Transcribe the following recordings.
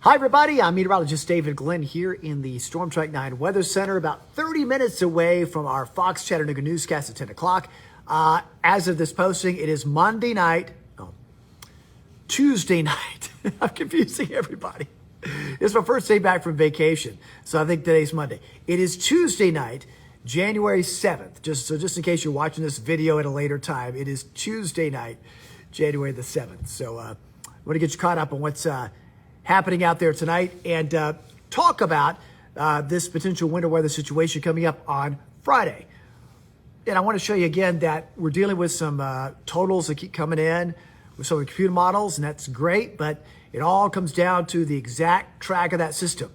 Hi, everybody. I'm meteorologist David Glenn here in the Storm Track 9 Weather Center, about 30 minutes away from our Fox Chattanooga newscast at 10 o'clock. As of this posting, it is Tuesday night. I'm confusing everybody. It's my first day back from vacation, so I think today's Monday. It is Tuesday night, January 7th. Just in case you're watching this video at a later time, it is Tuesday night, January the 7th. So I want to get you caught up on what's happening out there tonight and talk about this potential winter weather situation coming up on Friday. And I want to show you again that we're dealing with some totals that keep coming in with some of the computer models, and that's great, but it all comes down to the exact track of that system.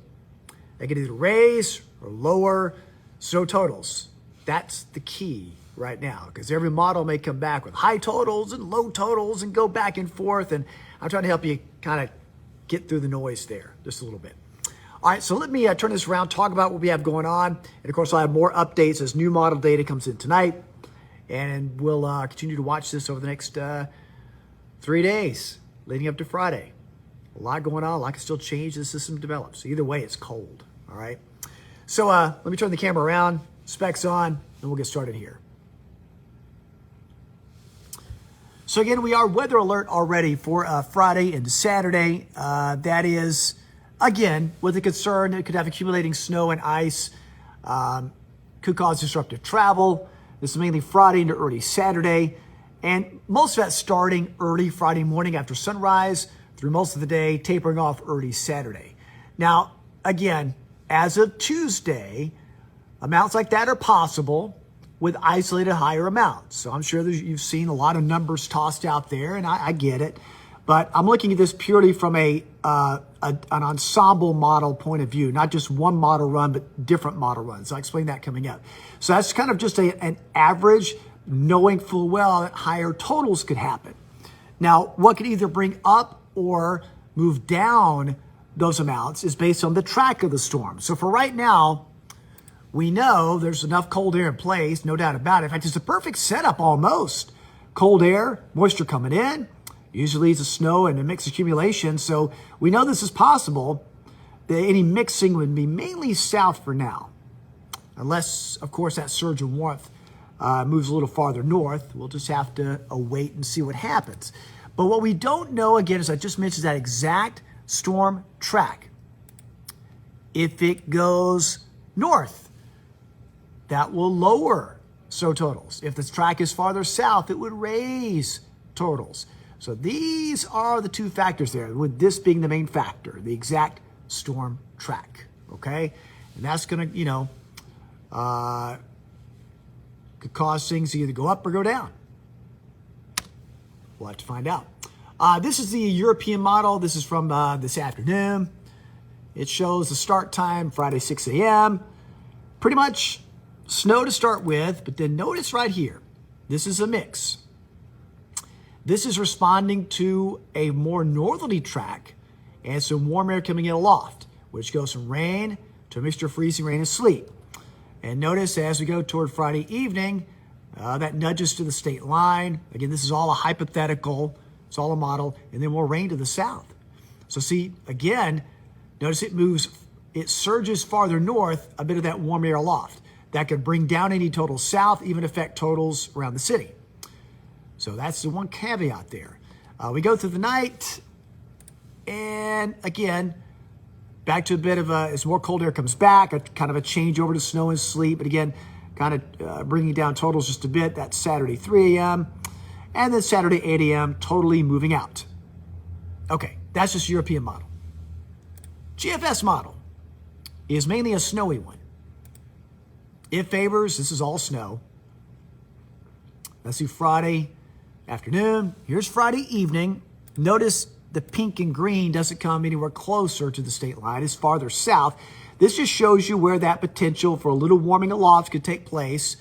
They can either raise or lower snow totals. That's the key right now, because every model may come back with high totals and low totals and go back and forth, and I'm trying to help you kind of get through the noise there just a little bit. All right, so let me turn this around, talk about what we have going on. And of course, I'll have more updates as new model data comes in tonight. And we'll continue to watch this over the next 3 days leading up to Friday. A lot going on. A lot can still change as the system develops. So either way, it's cold. All right. So let me turn the camera around, specs on, and we'll get started here. So again, we are weather alert already for Friday and Saturday. That is, again, with the concern that it could have accumulating snow and ice, could cause disruptive travel. This is mainly Friday into early Saturday. And most of that starting early Friday morning after sunrise through most of the day, tapering off early Saturday. Now, again, as of Tuesday, amounts like that are possible with isolated higher amounts. So I'm sure you've seen a lot of numbers tossed out there, and I get it. But I'm looking at this purely from an ensemble model point of view, not just one model run, but different model runs. I'll explain that coming up. So that's kind of just an average, knowing full well that higher totals could happen. Now, what could either bring up or move down those amounts is based on the track of the storm. So for right now, we know there's enough cold air in place, no doubt about it. In fact, it's a perfect setup almost. Cold air, moisture coming in, usually leads to snow and a mixed accumulation. So we know this is possible. Any mixing would be mainly south for now. Unless, of course, that surge of warmth moves a little farther north. We'll just have to await and see what happens. But what we don't know, again, as I just mentioned, is that exact storm track. If it goes north, that will lower snow totals. If the track is farther south, it would raise totals. So these are the two factors there, with this being the main factor, the exact storm track, okay? And that's gonna, could cause things to either go up or go down. We'll have to find out. This is the European model. This is from this afternoon. It shows the start time, Friday, 6 a.m. Pretty much snow to start with, but then notice right here, this is a mix. This is responding to a more northerly track and some warm air coming in aloft, which goes from rain to a mixture of freezing rain and sleet. And notice as we go toward Friday evening, that nudges to the state line. Again, this is all a hypothetical. It's all a model. And then more rain to the south. So see, again, notice it surges farther north, a bit of that warm air aloft. That could bring down any totals south, even affect totals around the city. So that's the one caveat there. We go through the night, and again, back to a bit of as more cold air comes back, kind of a change over to snow and sleet, but again, kind of bringing down totals just a bit. That's Saturday 3 a.m., and then Saturday 8 a.m., totally moving out. Okay, that's just European model. GFS model is mainly a snowy one. It favors, this is all snow. Let's see, Friday afternoon. Here's Friday evening. Notice the pink and green doesn't come anywhere closer to the state line. It's farther south. This just shows you where that potential for a little warming aloft could take place,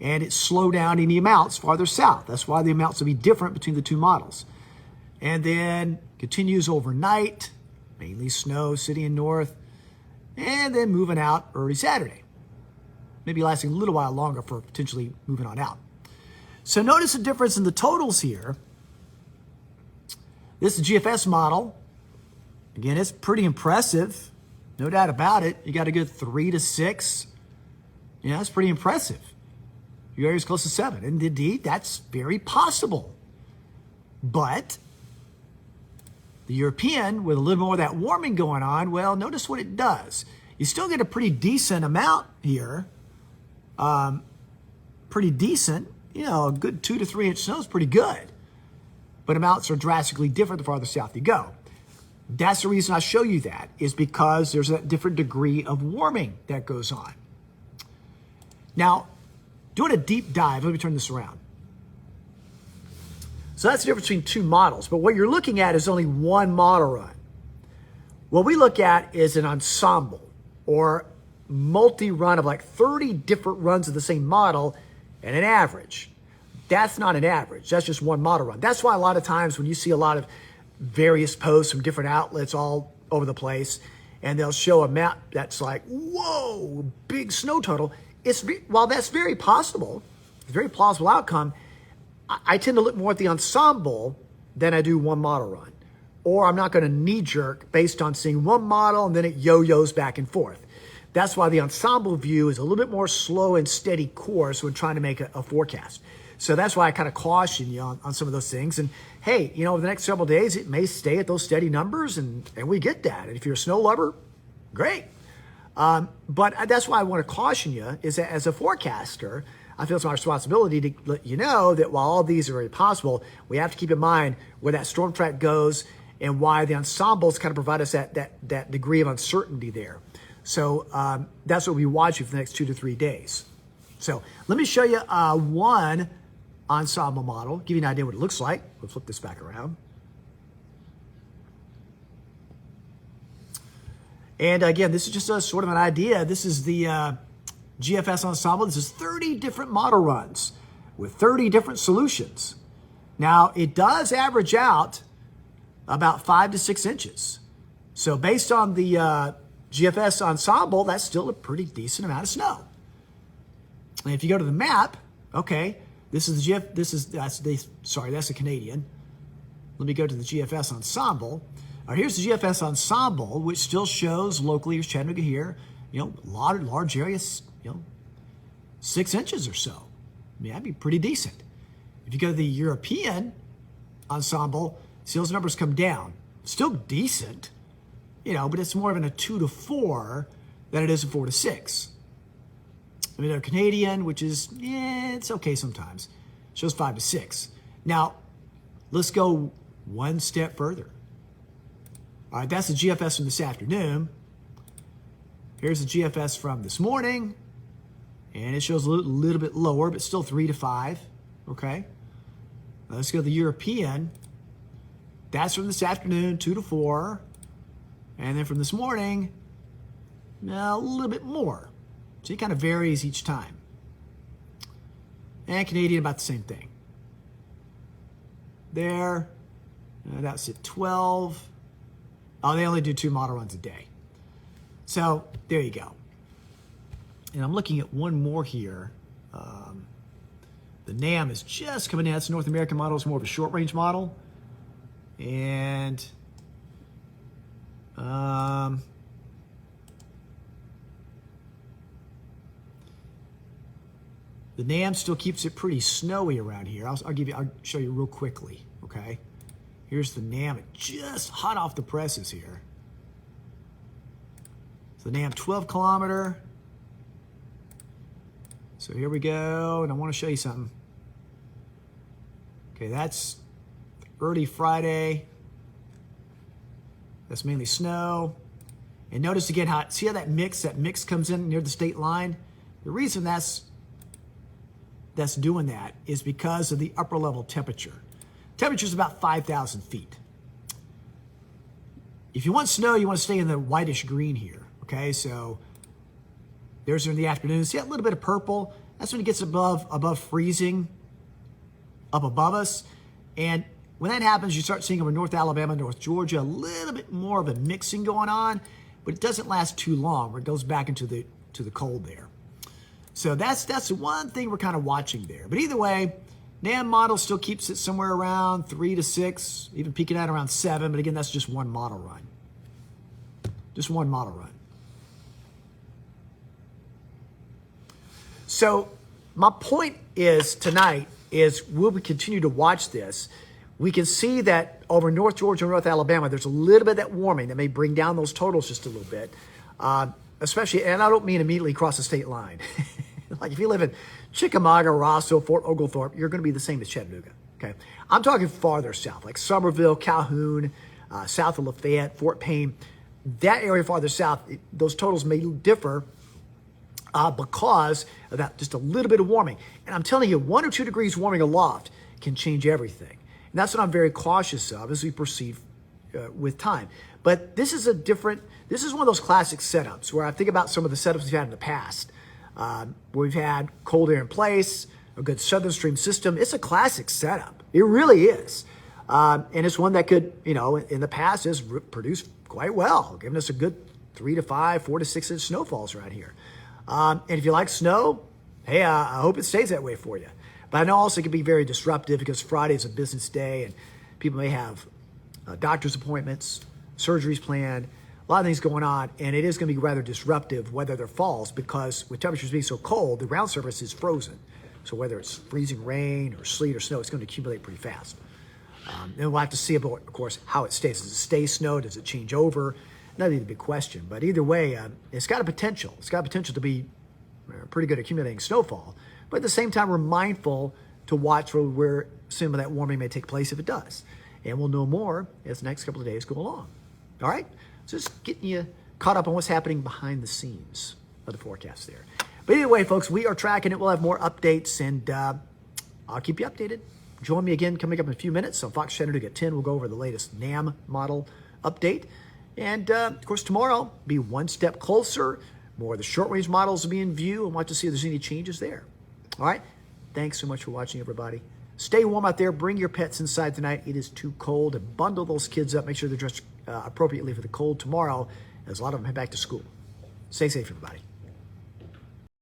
and it slow down any amounts farther south. That's why the amounts will be different between the two models. And then continues overnight, mainly snow, city and north, and then moving out early Saturday. Maybe lasting a little while longer for potentially moving on out. So notice the difference in the totals here. This is the GFS model. Again, it's pretty impressive. No doubt about it. You got a good 3 to 6. Yeah, that's pretty impressive. Your area's close to 7. And indeed, that's very possible. But the European, with a little more of that warming going on, well, notice what it does. You still get a pretty decent amount here. Pretty decent. You know, a good 2 to 3 inch snow is pretty good. But amounts are drastically different the farther south you go. That's the reason I show you that, is because there's a different degree of warming that goes on. Now, doing a deep dive, let me turn this around. So that's the difference between two models. But what you're looking at is only one model run. What we look at is an ensemble or multi-run of like 30 different runs of the same model and an average. That's not an average. That's just one model run. That's why a lot of times when you see a lot of various posts from different outlets all over the place, and they'll show a map that's like, whoa, big snow total. While that's very possible, it's a very plausible outcome, I tend to look more at the ensemble than I do one model run. Or I'm not going to knee jerk based on seeing one model and then it yo-yos back and forth. That's why the ensemble view is a little bit more slow and steady course when trying to make a forecast. So that's why I kind of caution you on some of those things. And hey, you know, over the next several days, it may stay at those steady numbers, and we get that. And if you're a snow lover, great. But that's why I want to caution you is that as a forecaster, I feel it's my responsibility to let you know that while all these are very possible, we have to keep in mind where that storm track goes and why the ensembles kind of provide us that degree of uncertainty there. So that's what we watch you for the next 2 to 3 days. So let me show you one ensemble model, give you an idea what it looks like. We'll flip this back around. And again, this is just a sort of an idea. This is the GFS ensemble. This is 30 different model runs with 30 different solutions. Now, it does average out about 5 to 6 inches. So based on the GFS ensemble, that's still a pretty decent amount of snow. And if you go to the map, okay, this is the that's the Canadian. Let me go to the GFS ensemble. All right, here's the GFS ensemble, which still shows locally, here's Chattanooga here, you know, a lot of large areas, you know, 6 inches or so. I mean, that'd be pretty decent. If you go to the European ensemble, see those numbers come down. Still decent, you know, but it's more of in a 2 to 4 than it is a 4 to 6. I mean, a Canadian, which is, yeah, it's okay sometimes, shows 5 to 6. Now, let's go one step further. All right, that's the GFS from this afternoon. Here's the GFS from this morning, and it shows a little bit lower, but still 3 to 5, okay? Now let's go to the European. That's from this afternoon, 2 to 4, and then from this morning, a little bit more. So it kind of varies each time. And Canadian, about the same thing. There, that's at 12. Oh, they only do 2 model runs a day. So there you go. And I'm looking at one more here. The NAM is just coming in. That's a North American model. It's more of a short range model. And the NAM still keeps it pretty snowy around here. I'll show you real quickly, okay? Here's the NAM, just hot off the presses here. So the NAM 12 kilometer. So here we go, and I want to show you something. Okay, that's early Friday. That's mainly snow. And notice again how, see how that mix comes in near the state line? The reason that's doing that is because of the upper level temperature. Temperature is about 5,000 feet. If you want snow, you want to stay in the whitish green here, okay? So there's in the afternoon. See that little bit of purple? That's when it gets above freezing up above us. And when that happens, you start seeing over North Alabama, North Georgia, a little bit more of a mixing going on, but it doesn't last too long where it goes back into the cold there. So that's the one thing we're kind of watching there. But either way, NAM model still keeps it somewhere around 3 to 6, even peaking out around 7. But again, that's just one model run. Just one model run. So my point is tonight is will we continue to watch this? We can see that over North Georgia and North Alabama, there's a little bit of that warming that may bring down those totals just a little bit. Especially, and I don't mean immediately across the state line. Like if you live in Chickamauga, Rosso, Fort Oglethorpe, you're going to be the same as Chattanooga. Okay, I'm talking farther south, like Summerville, Calhoun, south of Lafayette, Fort Payne. That area farther south, those totals may differ because of that just a little bit of warming. And I'm telling you, 1 or 2 degrees warming aloft can change everything. And that's what I'm very cautious of as we proceed with time. But this is this is one of those classic setups where I think about some of the setups we've had in the past. Where we've had cold air in place, a good southern stream system. It's a classic setup. It really is. And it's one that could, in the past has produced quite well, giving us a good 3 to 5, 4 to 6 inch snowfalls around here. And if you like snow, hey, I hope it stays that way for you. But I know also it can be very disruptive because Friday is a business day and people may have doctor's appointments, surgeries planned, a lot of things going on, and it is going to be rather disruptive whether there falls because with temperatures being so cold, the ground surface is frozen. So whether it's freezing rain or sleet or snow, it's going to accumulate pretty fast. And we'll have to see, about, of course, how it stays. Does it stay snow? Does it change over? That'd be the big question. But either way, it's got a potential. It's got potential to be pretty good at accumulating snowfall. But at the same time, we're mindful to watch for where some of that warming may take place if it does. And we'll know more as the next couple of days go along. All right? So just getting you caught up on what's happening behind the scenes of the forecast there. But either way, folks, we are tracking it. We'll have more updates, and I'll keep you updated. Join me again coming up in a few minutes on Fox Chattanooga at 10. We'll go over the latest NAM model update. And, of course, tomorrow, be one step closer. More of the short-range models will be in view, and want to see if there's any changes there. All right? Thanks so much for watching, everybody. Stay warm out there. Bring your pets inside tonight. It is too cold. And bundle those kids up. Make sure they're dressed appropriately for the cold tomorrow, as a lot of them head back to school. Stay safe, everybody.